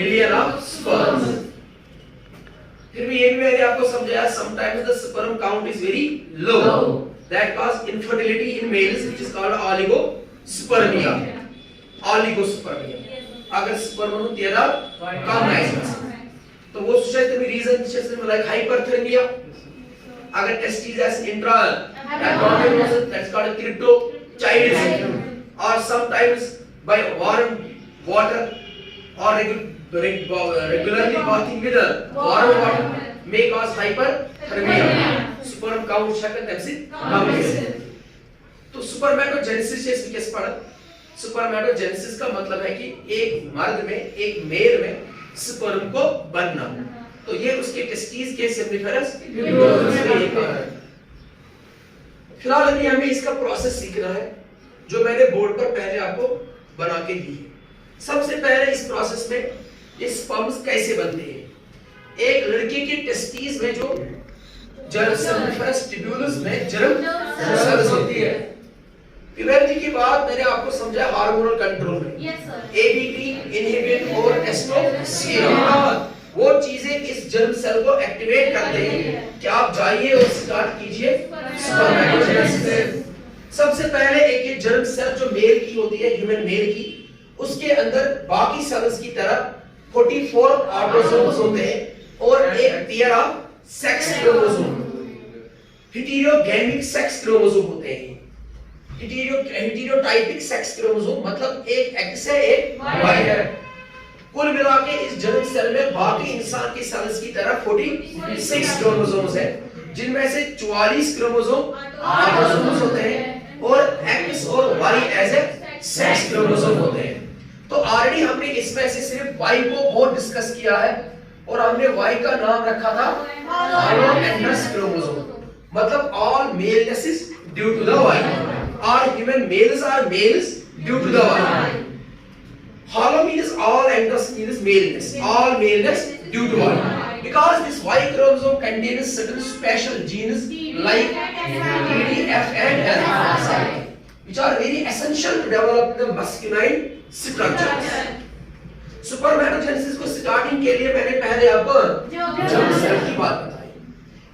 Million of sperm. फिर भी ये भी मैंने आपको समझाया, sometimes the sperm count is very low, that cause infertility in males which is called oligospermia. Oligospermia, अगर स्पर्म तेरा कम है तो वो शायद रीजन जैसे लाइक हाइपरथर्मिया, अगर testis S intra that's called a crypto-child syndrome, or sometimes by warm water or regularly bathing with warm water may cause hyperthermia. Sperm count शकन तमसे कम है। तो सुपरमैटोजेनेसिस जैसे कैसे पढ़ा? सुपरमैटोजेनेसिस का मतलब है कि एक मर्द में, एक मेल में स्पर्म को बनना, तो ये उसके टेस्टिस के सेमिनिफेरस यूट्रस। फिलहाल अभी हमें इसका प्रोसेस सीखना है जो मैंने बोर्ड पर पहले आपको बना के दी है। सबसे पहले इस प्रोसेस में ये स्पर्म्स कैसे बनते हैं। एक लड़के के टेस्टिस में जो जर्म सेमिनिफेरस ट्यूबुलस में जर्म सेल्स होती है। प्यूबर्टी के बाद मैंने आपको समझाया हार्मोनल कंट्रोल में एबीपी इनहिबिट और टेस्टोस्टेरोन, वो चीजें इस जर्म सेल को एक्टिवेट करते हैं कि आप जाइए और स्टार्ट कीजिए स्पर्मेटोजेनेसिस। सबसे पहले एक ये जर्म सेल जो मेल की होती है, ह्यूमन मेल की, उसके अंदर बाकी सेल्स की तरह 44 ऑटोसोम्स होते हैं और एक pair of sex chromosome, heterogametic sex chromosome होते हैं। हेटेरोटाइपिक सेक्स क्रोमोसोम मतलब एक एक्स है एक वाई है। कुल मिला के इस जर्म सेल में बाकी इंसान के सेल्स की तरह 46 क्रोमोसोम्स हैं, जिनमें से 44 क्रोमोसोम ऑटोसोम्स होते हैं और एक्स और Y as a sex chromosome होते हैं। तो ऑलरेडी हमने इसमें से सिर्फ वाई को बहुत डिस्कस किया है और हमने वाई का नाम रखा था होलोएंड्रस क्रोमोसोम, मतलब all maleness is due to the Y, all human males are males due to the Y. Hollow means all, androus means maleness, all maleness due to Y. Because this Y chromosome contains certain special genes like D, F and L, which are very essential to develop the masculine structures. सुपरमैटोजेनेसिस को starting के लिए मैंने पहले आपको germ cell की बात बताई।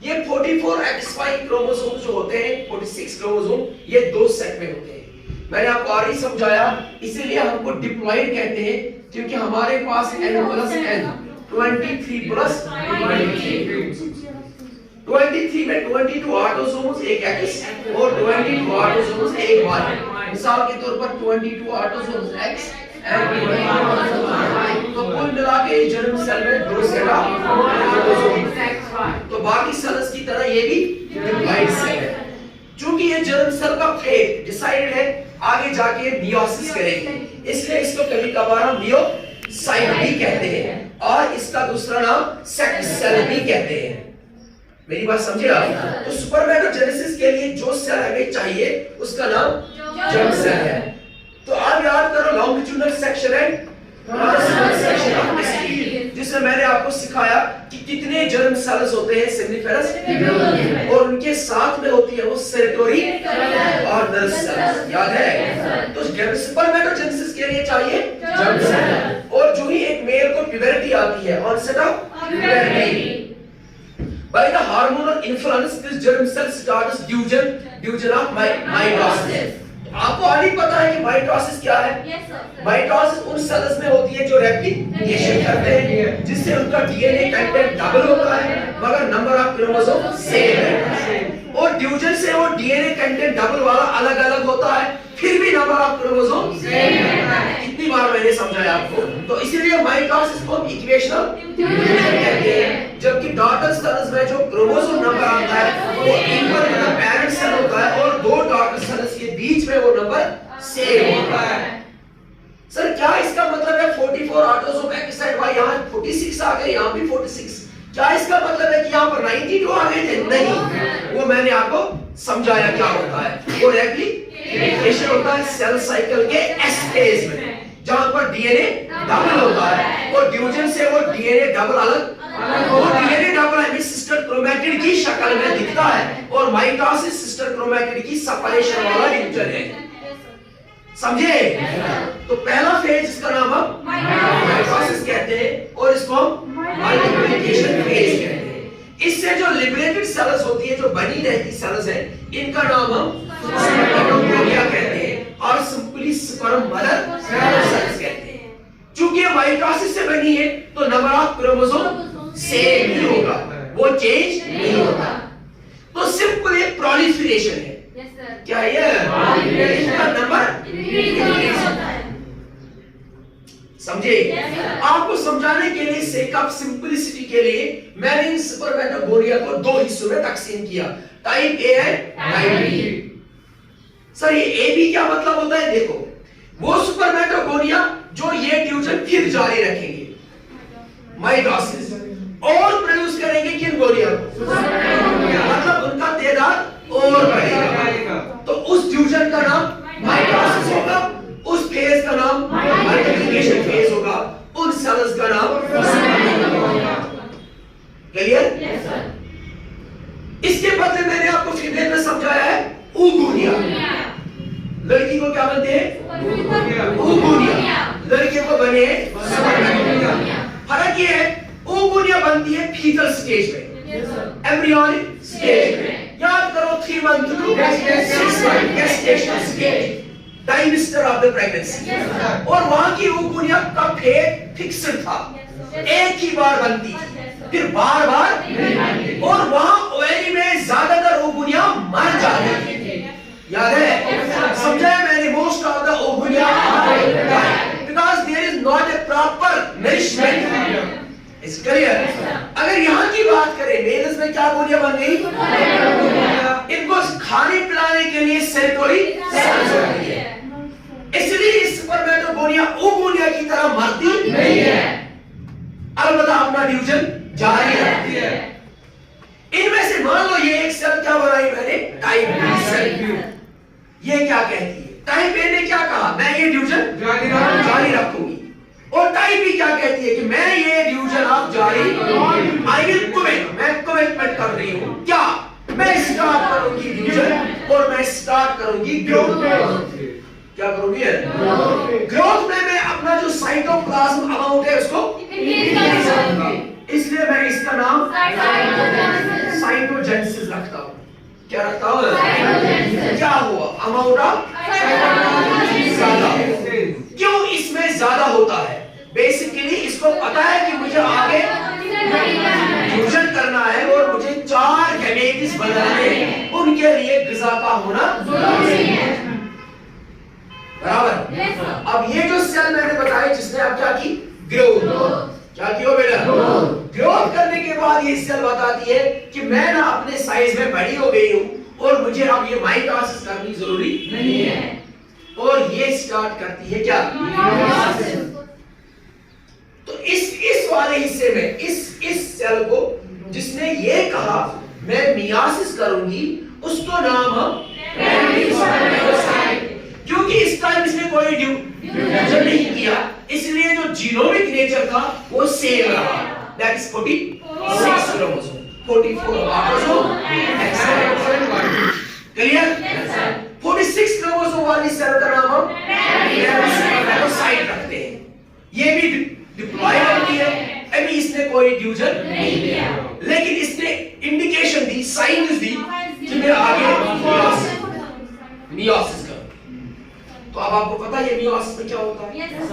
ये 44XY क्रोमोसोम जो होते हैं, 46 क्रोमोसोम, ये दो सेट में होते हैं। मैंने आपको ऑलरेडी समझाया, इसीलिए हमको डिप्लॉइड कहते हैं क्योंकि हमारे पास n प्लस n 23 प्लस 23 में 22 ऑटोसोम्स एक एक्स और 22 ऑटोसोम्स एक वाई। मिसाल के तौर पर 22 autosomes X and 22 autosomes Y, तो कुल मिला के जर्म सेल में दो सेट ऑटोसोम्स, तो बाकी सेल्स की तरह ये भी डिप्लॉइड सेल है। चूंकि ये जर्म सेल का फेट डिसाइडेड है आगे जाके मियोसिस करेगी, इसलिए इसको कभी कभार मियोसाइट भी कहते हैं और इसका दूसरा नाम सेक्स सेल भी कहते हैं। मेरी बात समझे आप? तो सुपरमैटोजेनेसिस के लिए जो सेल हमें चाहिए उसका नाम जर्म सेल है। तो आप याद करो लॉन्गिट्यूडनल सेक्शन है सेक्शन ऑफ टेस्टिस, जिसमें मैंने आपको सिखाया कि कितने जर्म सेल्स होते हैं सेमिनिफेरस और उनके साथ में होती है वो सेरोटोरी और नर्व सेल्स, याद है? तो सुपरमैटोजेनेसिस के लिए चाहिए जर्म सेल, और जो ही एक मेल को प्यूबर्टी आती है, onset of puberty, by the hormonal influence this germ cell starts division of mitosis। आपको ऑलरेडी पता है कि माइटोसिस क्या है? माइटोसिस उन सेल्स में होती है जो रेप्लिकेशन करते हैं, जिससे उनका डीएनए कंटेंट डबल होता है मगर नंबर ऑफ क्रोमोसोम सेम है, और डिवीजन से वो डीएनए कंटेंट डबल वाला अलग अलग होता है, फिर भी नंबर ऑफ क्रोमोसोम सेम रहता है। कितनी बार मैंने समझाया आपको? तो इसीलिए माइटोसिस को इक्वेशनल डिवीजन कहते हैं, जबकि डॉटर सेल्स में जो क्रोमोसोम नंबर आता है वो equal to the parent cell होता है और दो डॉटर सेल्स के बीच में वो नंबर सेम होता है। सर क्या इसका मतलब है 44 ऑटोसोम एक्स साइड वाई, यहाँ 46 आ गए, यहाँ भी 46, क्या इसका मतलब है कि यहाँ पर 92 आ गए थे? नहीं, वो मैंने आपको समझाया क्या होता है। वो रेप्लिकेशन होता है सेल साइकिल के एस फेज में, जहां पर डीएनए डबल होता है और डिवीजन से वो डीएनए डबल अलग, वो डीएनए डबल हमें सिस्टर क्रोमैटिड की शक्ल में दिखता है और माइटोसिस सिस्टर क्रोमैटिड की सेपरेशन वाला डिवीजन है, समझे? तो पहला फेज इसका नाम हम माइटोसिस कहते हैं, और इसको हम मल्टीप्लिकेशन फेज कहते हैं। इससे जो लिबरेटेड सेल्स होती है, जो बनी रहती सेल्स है, इनका नाम हम स्पर्मेटोगोनिया कहते हैं और सिंपली स्पर्म मदर सेल्स कहते हैं। चूंकि ये माइटोसिस से बनी है तो नंबर ऑफ क्रोमोसोम सेम ही होगा, वो चेंज नहीं होता। तो सिंपल एक प्रोलिफरेशन है। क्या ये इसका नंबर इंक्रीज होता है। समझे? आपको समझाने के लिए, सेक ऑफ सिंपलिसिटी के लिए मैंने इन स्पर्मेटोगोनिया को दो हिस्सों में तकसीम किया, type A and type B. Sir ये ए बी क्या मतलब होता है? देखो, वो स्पर्मेटोगोनिया जो ये डिवीजन फिर जारी रखेंगे, माइटोसिस, और प्रोड्यूस करेंगे किन गोनिया को? मतलब उनका तादाद और बढ़ेगा। तो उस डिवीजन का नाम माइटोसिस होगा, उस फेज का नाम मल्टीप्लिकेशन फेज होगा, उन सेल्स का नाम क्लियर? इसके बदले मैंने आपको फीमेल में समझाया है ऊगुनिया। लड़की को क्या बनते हैं? ऊगुनिया। लड़के को बने स्पर्मेटोगोनिया। फर्क ये है, ऊगुनिया बनती है फीटल स्टेज में, एम्ब्रियोनिक स्टेज में। याद करो 3 month to 6 month gestational stage, trimester of the pregnancy. और वहां की ऊगुनिया का फेज फिक्स्ड था, एक ही बार बनती थी, फिर बार बार, और वहां ओवरी में ज्यादातर ऊगुनिया मर जाती थी। याद है? समझाया मैंने, most of the oogonia because there is not a proper nourishment. It's clear? अगर यहाँ की बात करें, मेल्स में क्या गोलियां बन गई? इनको खाने पिलाने के लिए सेरोटोनिन सेल्स होती है, इसलिए स्पर्मेटोगोनिया ओगोनिया की तरह मरती नहीं है, अलबत्ता अपना डिवीजन जारी रखती है। इनमें से मान लो ये एक सेल क्या बनाई मैंने? Type B cell. ये क्या कहती है? टाइप ए ने क्या कहा? मैं ये डिवीजन जारी रखूंगी। और टाइप बी क्या कहती है कि मैं ये डिवीजन आप जारी, आई विल कमिट, मैं कमिटमेंट कर रही हूं। क्या? मैं स्टार्ट करूंगी डिवीजन और मैं स्टार्ट करूंगी ग्रोथ। क्या करूंगी? ग्रोथ में मैं अपना जो साइटोप्लाज्म अमाउंट है उसको इंक्रीज करूंगी, इसलिए मैं इसका नाम साइटोजेनेसिस रखता हूं। क्या रखता हूं? क्या हुआ? अमाउंट ऑफ ज्यादा। क्यों इसमें ज्यादा होता है? बेसिकली इसको पता है कि मुझे आगे फ्यूजन करना है और मुझे 4 गैमेट्स बनाने हैं, उनके लिए ग़िज़ा का होना जरूरी है। बराबर? अब ये जो सेल मैंने बताया जिसने अब क्या की? ग्रोथ। क्या किया बेटा? ग्रोथ करने के बाद ये सेल बताती है कि मैं ना अपने साइज में बड़ी हो गई हूं और मुझे अब ये माइटोसिस करनी जरूरी नहीं है, और ये स्टार्ट करती है क्या? तो इस वाले हिस्से में इस सेल को जिसने ये कहा मैं मियासिस करूंगी, उसको नाम हम क्योंकि इस टाइम इसने कोई डिवीजन नहीं किया, इसलिए जो जीनोमिक नेचर था वो सेम रहा। That is 46 chromosome, 44 autosome, clear? 46 chromosome वाली सेल का नाम हम स्पर्मेटोसाइट रखते हैं। ये भी डिप्लॉय होती है, अभी इसने कोई डिवीजन नहीं किया, लेकिन इसने इंडिकेशन दी, साइंस दी कि मैं आगे मियोसिस करूं। तो अब आपको पता है मियोसिस में क्या होता है?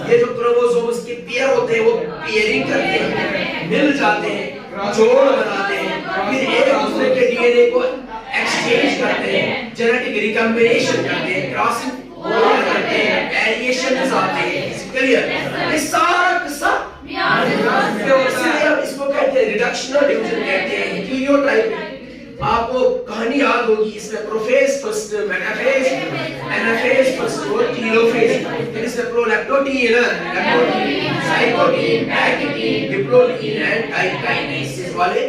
ये जो क्रोमोसोम्स के पेयर होते हैं वो पेयरिंग करते हैं, मिल जाते हैं, जोड़ बनाते हैं, फिर एक दूसरे के डीएनए को एक्सचेंज करते हैं, जेनेटिक रिकॉम्बिनेशन करते हैं, क्रॉसिंग करते हैं, वेरिएशंस आते हैं। क्लियर? ये सारा किस्सा इसको कहते हैं रिडक्शनल डिवीजन कहते हैं, यूनियोटाइप। आपको कहानी याद होगी, इसमें prophase first, metaphase, anaphase first और टेलोफेज। इसमें प्रोलैक्टोटीन, लैक्टोटीन, साइटोटीन, पैक्टिन, डिप्लोटीन एंड डाइकाइनेसिस वाले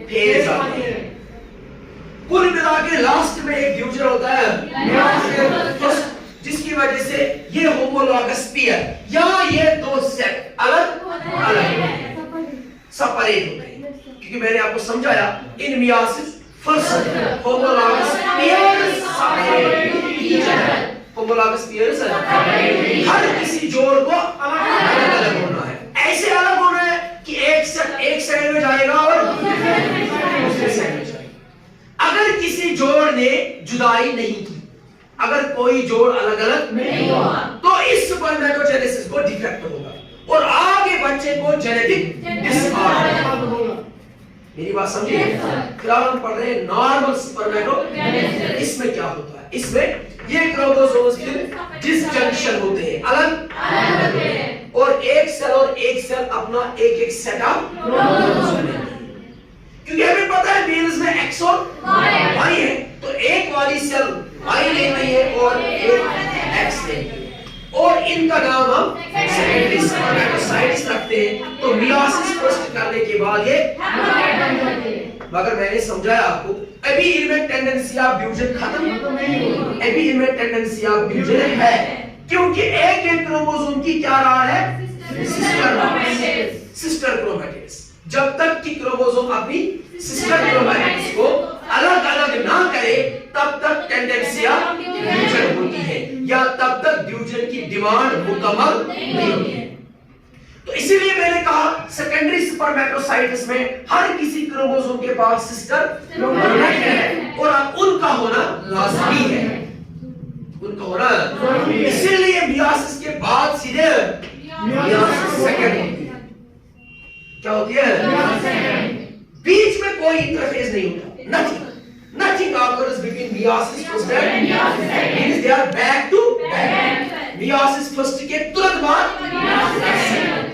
फेज आते हैं। कुल मिला के लास्ट में एक डिवीजन होता है जिसकी वजह से ये होमोलॉगस पेयर या ये दो सेट अलग सेपरेट होते हैं, क्योंकि मैंने आपको समझाया in meiosis first homologous pairs separate, homologous pairs हर किसी जोड़ को अलग अलग होना है। ऐसे अलग होना है होगा और आगे बच्चे को जेनेटिक डिसऑर्डर होगा। मेरी बात समझिए? फिलहाल हम पढ़ रहे हैं नॉर्मल स्पर्मेटोजेनेसिस। इसमें क्या होता है? इसमें ये क्रोमोसोम्स के डिसजंक्शन होते हैं, अलग और एक सेल अपना एक सेट ऑफ क्रोमोसोम, क्योंकि हमें पता है मेल्स में एक्स और वाई है, तो एक वाली सेल वाई ले रही है और एक एक्स ले रही है, और इनका नाम हम सेकेंडरी स्पर्मेटोसाइट्स रखते हैं। तो मियोसिस फर्स्ट करने के बाद ये, मगर मैंने समझाया आपको अभी इनमें टेंडेंसी ऑफ फ्यूजन खत्म नहीं हुई, अभी इनमें टेंडेंसी ऑफ फ्यूजन है, क्योंकि एक क्रोमोसोम की क्या रहा है? Sister chromatids. जब तक कि क्रोमोसोम अपनी सिस्टर क्रोमैटिड्स को अलग अलग ना करे तब तक टेंडेंसी ऑफ फ्यूजन होती है, या तब तक फ्यूजन की डिमांड मुकम्मल नहीं होती है। तो इसीलिए मैंने कहा सेकेंडरी स्पर्मेटोसाइट्स में हर किसी क्रोमोसोम के पास सिस्टर क्रोमैटिड है और अब उनका होना लाजमी है, उनका होना। इसीलिए मियोसिस के बाद सीधे मियोसिस सेकंड होती है। क्या होती है? बीच में कोई इंटरफेस नहीं होता, nothing occurs between meiosis first and meiosis second, means they are back to back. meiosis first के तुरंत बाद meiosis second।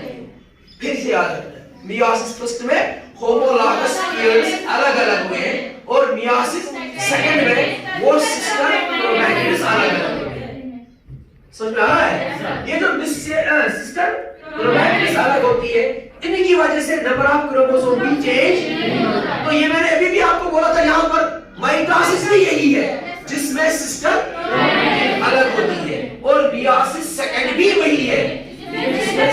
फिर से याद रखना, meiosis first में होमोलॉगस पेयर्स अलग अलग हुए और meiosis second में वो सिस्टर क्रोमैटिड्स अलग अलग हुए। समझ में आ रहा है? ये जो सिस्टर क्रोमैटिड्स अलग होती है, इनकी वजह से नंबर ऑफ क्रोमोसोम भी चेंज। तो ये मैंने अभी भी आपको बोला था, यहाँ पर माइटोसिस भी यही है जिसमें सिस्टर अलग होती है, और मियोसिस सेकंड भी वही है जिसमें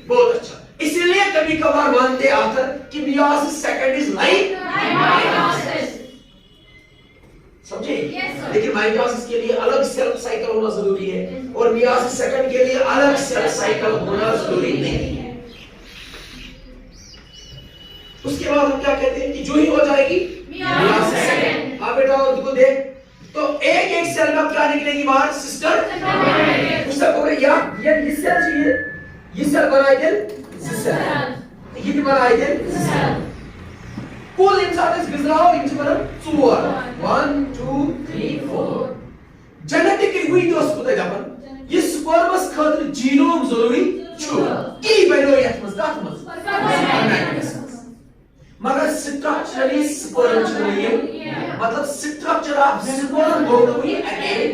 बहुत अच्छा। इसलिए कभी कभार मानते आकर कि meiosis second is like mitosis, समझे? लेकिन माइटोसिस के लिए अलग सेल साइकिल होना जरूरी है और मियोसिस सेकंड के लिए अलग सेल साइकिल होना जरूरी नहीं है। उसके बाद हम क्या कहते हैं कि जो ही हो जाएगी मियोसिस सेकंड। हाँ बेटा, और तुमको देख, तो एक सेल में क्या निकलेगी बाहर? Sister chromatid. ये सेल चाहिए, ये सेल बनाई दे सिस्टर, ये भी बनाई दे सिस्टर। कुल इंसान गुजराओ इंच पर 1 2 3 4 जेनेटिकली हुई तो उसको दपन ये स्पर्मस खातिर जीनोम जरूरी छु की बनो यथमस दातमस, मगर स्ट्रक्चरली स्पर्म चाहिए, मतलब स्ट्रक्चर ऑफ स्पर्म गोवी अगेन।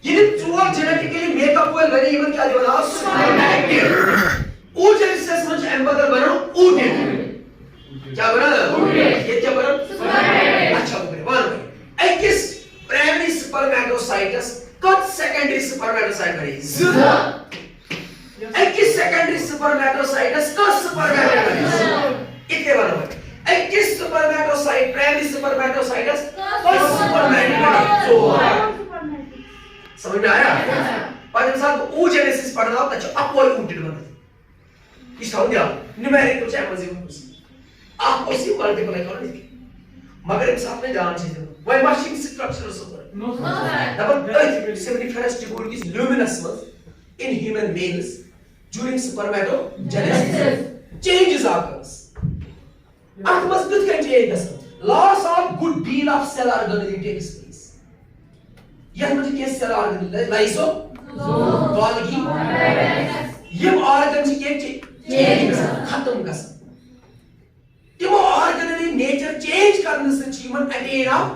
ये जो जेनेटिकली मेकअप वेल बने इवन क्या दिया स्पर्मेटिड ओ जेनेसिस में एम्बेडर बनो ऊटेड, क्या बना? ये क्या बना? अच्छा वन एक्स प्राइमरी स्पर्मेटोसाइट्स कब सेकेंडरी स्पर्मेटोसाइट बनी? एक्स सेकेंडरी स्पर्मेटोसाइट्स कब स्पर्मेटोसाइट बनी? इतने बना एक्स स्पर्मेटोसाइट प्राइमरी स्पर्मेटोसाइट्स कब स्पर्मेटोसाइट बनी? समझ में आया? पर इंसान को ओ जेनेसिस पढ़ना हो तो अब कोई ऊटेड बना इस हो गया न्यूमेरिक कुछ है मजीद आपको इसी मल्टीप्लाई करने की, मगर एक साथ में ध्यान चाहिए why machine structure super no sir seminiferous tubule is luminous in human males during spermatogenesis changes occurs atmos good can change loss of good deal of cell organelle takes place यह मुझे क्या cell organelle lyso Golgi ये organ की change खत्म कर तिमो organelle nature change करने से जीवन अटेन ऑफ